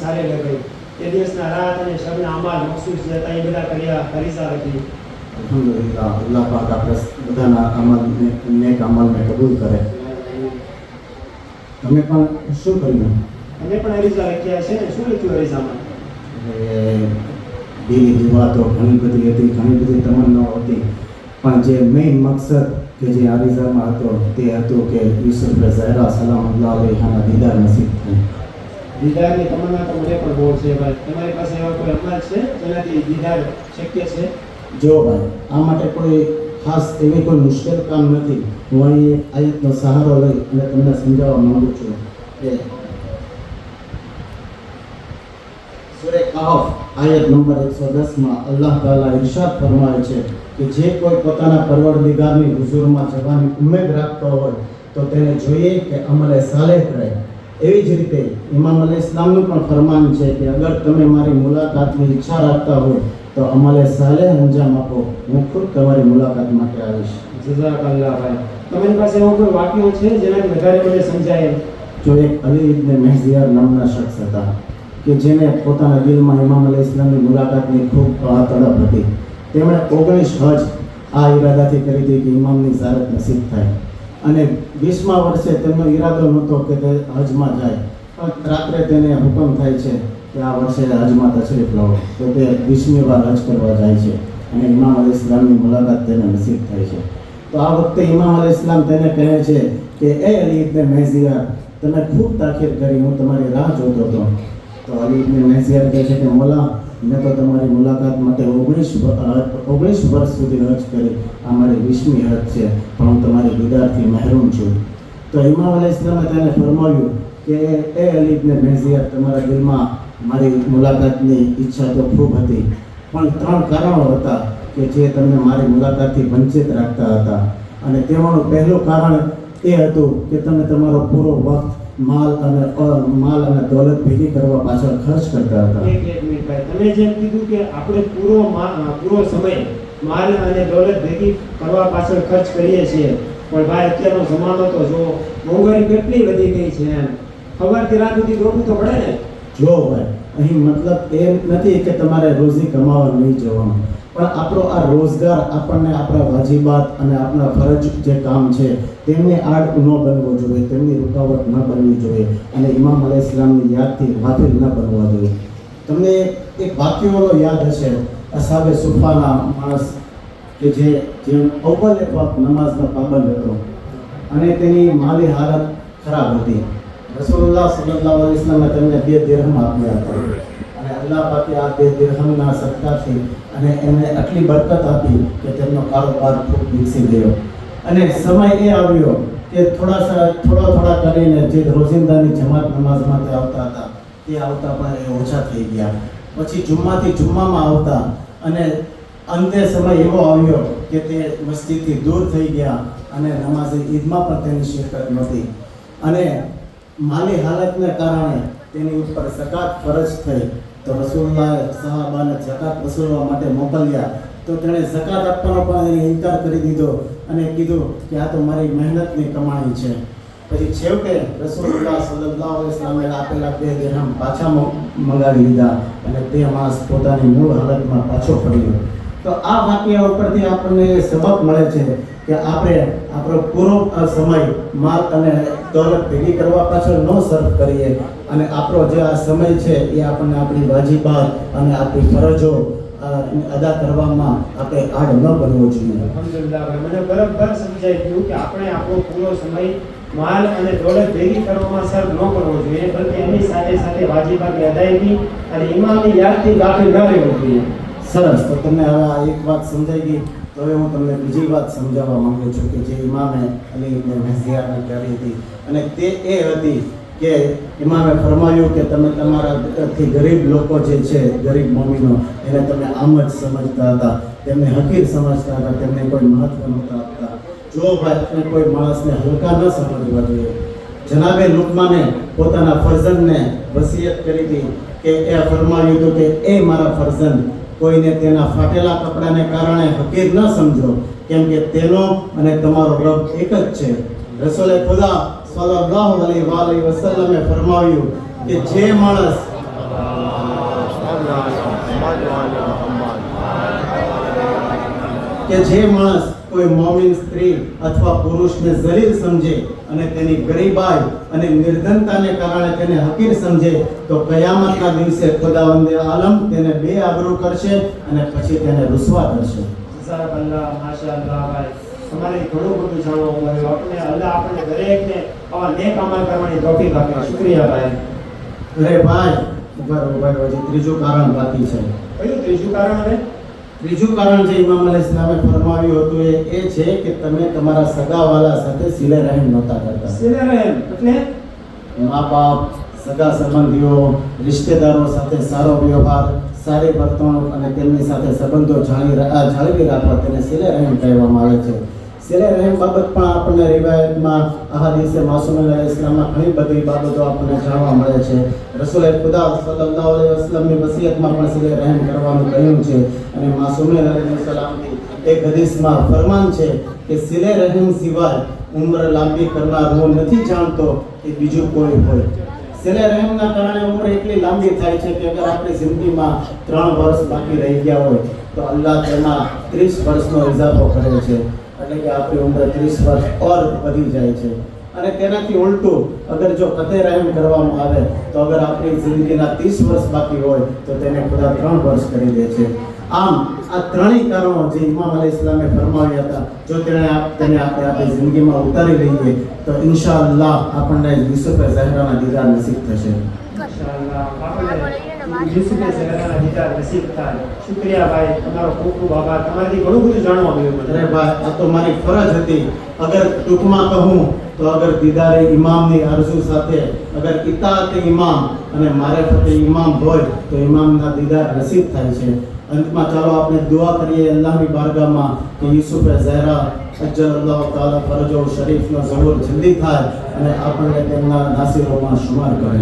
सारे लग गई ये दिवस ना रात અને શબના અમાલ મખસૂસ હતા એ બધા કર્યા હરીસા રખી અલ્હમ્દુલિલ્લાહ અલ્લાહ પાક આપણે બધાના અમલને નેક અમલને કબૂલ કરે. તમે પણ શું કર્યું? અમે પણ હરીસા રખ્યા છે ને શું લખ્યું હરીસામાં? દિલી વાતો ઘણી બધી હતી, ઘણી બધી તમન્નાઓ હતી, પણ જે મેઇન મકસદ કે જે અરીઝામાં હતો તે હતું કે યુસુફ ઝહરા સલામુલ્લાહ અલૈહાના દીદાર નસીબ થાય. દીદારની તમન્ના તો મને પણ બહુ છે ભાઈ. તમારી પાસે એવા કોઈ અમલ છે જેનાથી દીદાર શક્ય છે? જો ભાઈ, આ માટે કોઈ ખાસ એવી કોઈ મુશ્કેલ કામ નથી. હું અહીં આયતનો સહારો લઈ અને તમને સમજાવવા માંગુ છું કે સૂરે કહફ આયત નંબર 110 માં અલ્લાહ તાલા ઇરશાદ ફરમાવે છે કે જે કોઈ પોતાના પરવરદિગારની હુઝુરમાં જવાની ઉમેદ રાખતો હોય તો તેને જોઈએ કે અમલે સાલેહ કરે. એવી જ રીતે ઇમામ અલી ઇસ્લામનું પણ ફરમાન છે કે અગર તમે મારી મુલાકાતની ઈચ્છા રાખતા હોય તો અમલે સાલેહ અંજામ આપો, હું ખુદ તમારી મુલાકાત માટે આવીશ. જઝાકલ્લાહ ભાઈ. તમારી પાસે એવો કોઈ વાક્યો છે જેનાથી વધારે મને સમજાય? જો એક અલી ઇબ્ન મહેઝિયાર નામના શખ્સ હતા કે જેને પોતાના દિલમાં ઇમામ અલી ઇસ્લામની મુલાકાતની ખૂબ તડપ હતી. તેમણે 19 હજ આ ઈરાદાથી કરી હતી કે ઇમામની ઝિયારત નસીબ થાય, અને 20મા વર્ષે તેમનો ઈરાદો નહોતો કે તે હજમાં જાય, પણ રાત્રે તેને હુકમ થાય છે કે આ વર્ષે હજમાં તશરીફ લાવો, તો તે 20મી વાર હજ કરવા જાય છે અને ઇમામ અલી ઇસ્લામની મુલાકાત તેને નસીબ થાય છે. તો આ વખતે ઇમામ અલી ઇસ્લામ તેને કહે છે કે એ અલી ઇબ્ન મહેઝિયાર, તમે ખૂબ તાખીર કરી, હું તમારી રાહ જોતો હતો. તો અલી ઇબ્ન મહેઝિયાર કહે છે કે મોલા, મેં તો તમારી મુલાકાત માટે 19 વર્ષ સુધી હજ કરી, આ મારી 20મી હજ છે, પણ હું તમારી દીદારથી મહેરૂમ છું. તો ઇમામ અલી ઇસ્લામે તેને ફરમાવ્યું કે એ અલી ઇબ્ન મહેઝિયાર, તમારા દિલમાં મારી મુલાકાતની ઈચ્છા તો ખૂબ હતી, પણ 3 કારણો હતા કે જે તમને મારી મુલાકાતથી વંચિત રાખતા હતા. અને તેમાંનું પહેલું કારણ એ હતું કે તમે તમારો પૂરો વખત માલ અને દોલત ભેગી કરવા પાછળ ખર્ચ કરતા હતા. એક મિનિટ ભાઈ, તમે જેમ કીધું કે આપણે પૂરો સમય માલ અને દોલત ભેગી કરવા પાછળ ખર્ચ કરીએ છીએ, પણ ભાઈ અત્યારનો જમાનો તો જો મોંઘવારી કેટલી વધી ગઈ છે એમ. સવારથી રાત સુધી દોડવું તો પડે ને. જો ભાઈ, અહીં મતલબ એ નથી કે તમારે રોજી કમાવા નહીં જવાનું, પણ આપણો આ રોજગાર આપણને આપણા વાજિબાત અને આપણા ફરજ જે કામ છે તેમની આડ ન બનવો જોઈએ, તેમની રૂકાવટ ન બનવી જોઈએ, અને ઇમામ અલી ઇસ્લામની યાદથી ગાફિલ ન બનવા જોઈએ. તમને એક વાક્યનો યાદ હશે, અસાબે સુફાના માણસ કે જે અવ્વલ એક વખત નમાઝનો પાબંદ હતો અને તેની માલી હાલત ખરાબ હતી. રસૂલુલ્લાહ સલ્લલ્લાહુ અલૈહિ વસલ્લમે તેમને 2 દિરહમ આપ્યા હતા, અને અલ્લાહ પાકે આ 2 દિરહમના સદકાથી અને એમને આટલી બરકત આપી કે તેમનો કારોબાર ખૂબ વિકસી ગયો. અને સમય એ આવ્યો કે થોડા કરીને જે રોજિંદાની જમાત નમાઝમાં તે આવતા હતા તે આવતા પણ એ ઓછા થઈ ગયા. પછી જુમ્માથી જુમ્મામાં આવતા, અને અંતે સમય એવો આવ્યો કે તે મસ્જિદથી દૂર થઈ ગયા અને નમાઝે ઈદમાં પણ તેની શિરકત નહોતી. અને માલી હાલતને કારણે તેની ઉપર ઝકાત ફરજ થઈ. તો રસૂલુલ્લાહ સહાબાને ઝકાત વસૂલવા માટે મોકલ્યા, તો તેણે ઝકાત આપવાનો પણ એને ઇનકાર કરી દીધો અને કીધું કે આ તો મારી મહેનતની કમાણી છે. પછી છેવટે રસૂલુલ્લાહ સલ્લલ્લાહુ અલૈહિ વસલ્લમે આપેલા 2 દિરહમ પાછા મંગાવી લીધા અને તે માણસ પોતાની મૂળ હાલતમાં પાછો ફર્યો. તો આ વાક્ય ઉપરથી આપણને સબક મળે છે કે આપણે આપણો પૂરો સમય માલ અને દોલત ભેગી કરવા પાછળ ન સર્ફ કરીએ, અને આપણો જે આ સમય છે એ આપણને આપણી વાજિબાત અને આપણી ફરજો અદા કરવામાં આપણે આડ ન બનવો જોઈએ. અલ્હમ્દુલિલ્લાહ ભાઈ, મને બરાબર સમજાઈ ગયું કે આપણે આપણો પૂરો સમય માલ અને દોલત ભેગી કરવામાં સર્ફ ન કરવો જોઈએ, બલકે એની સાથે સાથે વાજિબાતની અદાયગી અને ઇમામની યાદથી ગાફિલ ન રહેવું જોઈએ. સરસ. તો તમને હવે આ એક વાત સમજાઈ ગઈ, તો હવે હું તમને બીજી વાત સમજાવવા માંગુ છું કે જે ઇમામે અલી ઇબ્ન મહેઝિયારને કરી હતી, અને તે એ હતી કે ઇમામે ફરમાવ્યું કે તમે તમારાથી ગરીબ લોકો જે છે, ગરીબ મોમીનો, એને તમે આમ જ સમજતા હતા, તેમને હકીર સમજતા હતા, તેમને કોઈ મહત્વ નહોતા આપતા. જો ભાઈ, કોઈ માણસને હલકા ન સમજવા જોઈએ. જનાબે લુકમાને પોતાના ફરઝંદને વસિયત કરી હતી કે એ ફરમાવ્યું હતું કે એ મારા ફરઝંદ, કોઈને તેના ફાટેલા કપડાને કારણે હકીર ન સમજો, કેમ કે તેનો અને તમારો રબ એક જ છે. રસૂલે ખુદા સલ્લલ્લાહુ અલૈહિ વસલ્લમે ફરમાવ્યું કે જે માણસ કે જે માણસ કોઈ મોમિન સ્ત્રી અથવા પુરુષને જલીલ સમજે અને તેની ગરીબાઈ અને નિર્ધનતાને કારણે તેને હકીર સમજે તો કયામતના દિવસે ખુદાવંદે આલમ તેને બે આબરૂ કરશે અને પછી તેને રૂસવા કરશે. જઝાકલ્લાહ, માશાઅલ્લાહ ભાઈ. તમારે ઘણું બધું જાણવા મળ્યું. આપણે અલ્લાહ આપણને દરેકને આવા નેક અમલ કરવાની તૌફીક આપે. શુક્રિયા ભાઈ. અરે ભાઈ, બરોબર, હજી ત્રીજું કારણ બાકી છે. કયું ત્રીજું કારણ હવે? ત્રીજું કારણ જે ઇમામ અલૈહિસ સલામે ફરમાવ્યું હતું એ છે કે તમે તમારા સગાવાલા સાથે સિલે રહેમ નહોતા કરતા. સિલે રહેમ એટલે મા બાપ, સગા સંબંધીઓ, રિશ્તેદારો સાથે સારો વ્યવહાર, સારી વર્તણૂક અને તેમની સાથે સંબંધો જાળવી રાખવા તેને સિલે રહેમ કહેવામાં આવે છે. સિલે રહેમ બાબત પણ આપણને રિવાયતમાં અહાદીસે માસૂમ અલૈહિસ્સલામમાં ઘણી બધી બાબતો આપણને જાણવા મળે છે. રસૂલે ખુદા સલ્લલ્લાહુ અલૈહિ વસલ્લમની વસિયતમાં પણ સિલે રહેમ કરવાનું કહ્યું છે અને માસૂમ અલૈહિસ્સલામની એક હદીસમાં ફરમાન છે કે સિલે રહેમ સિવાય ઉંમર લાંબી કરનાર હું નથી જાણતો કે બીજું કોઈ હોય. સિલે રહેમના કારણે ઉંમર એટલી લાંબી થાય છે કે અગર આપણી જિંદગીમાં 3 વર્ષ બાકી રહી ગયા હોય તો અલ્લાહ તેમાં 30 વર્ષનો ઇજાફો કરે છે. એટલે કે આપણી ઉંમર 30 વર્ષ ઓર વધી જાય છે. અને તેનાથી ઉલટું અગર જો કતે રહેમ કરવામાં આવે તો અગર આપણી જિંદગીના 30 વર્ષ બાકી હોય તો તેને ખુદા 3 વર્ષ કરી દે છે. આમ આ ત્રણેય કારણો જે ઇમામ અલૈહિસ સલામે ફરમાવ્યા હતા જો તેને આપણે આપણી જિંદગીમાં ઉતારી લઈએ તો ઇન્શાઅલ્લાહ આપણને યુસુફ ઝહરાના દીદાર નસીબ થશે. ઇન્શાઅલ્લાહ આપણે યુસુફ ઝહરાના દીદાર નસીબ થાય. શુક્રિયા ભાઈ, તમારો ખૂબ ખૂબ આભાર. તમારાથી ઘણું બધું જાણવા મળ્યું મને. અરે ભાઈ, આ તો મારી ફરજ હતી. અગર ટૂંકમાં કહું તો અગર દીદારે ઇમામની આરઝુ સાથે અગર ઇતાઅતે ઇમામ અને મારિફતે ઇમામ હોય તો ઇમામના દીદાર નસીબ થાય છે. અંતમાં ચાલો આપણે દુઆ કરીએ અલ્લાહની બારગાહમાં કે યુસુફ ઝહરા અજ્જલલ્લાહુ તાલા ફરજો શરીફનો ઝહૂર જલ્દી થાય અને આપણને તેમના નાસિરોમાં શુમાર કરે.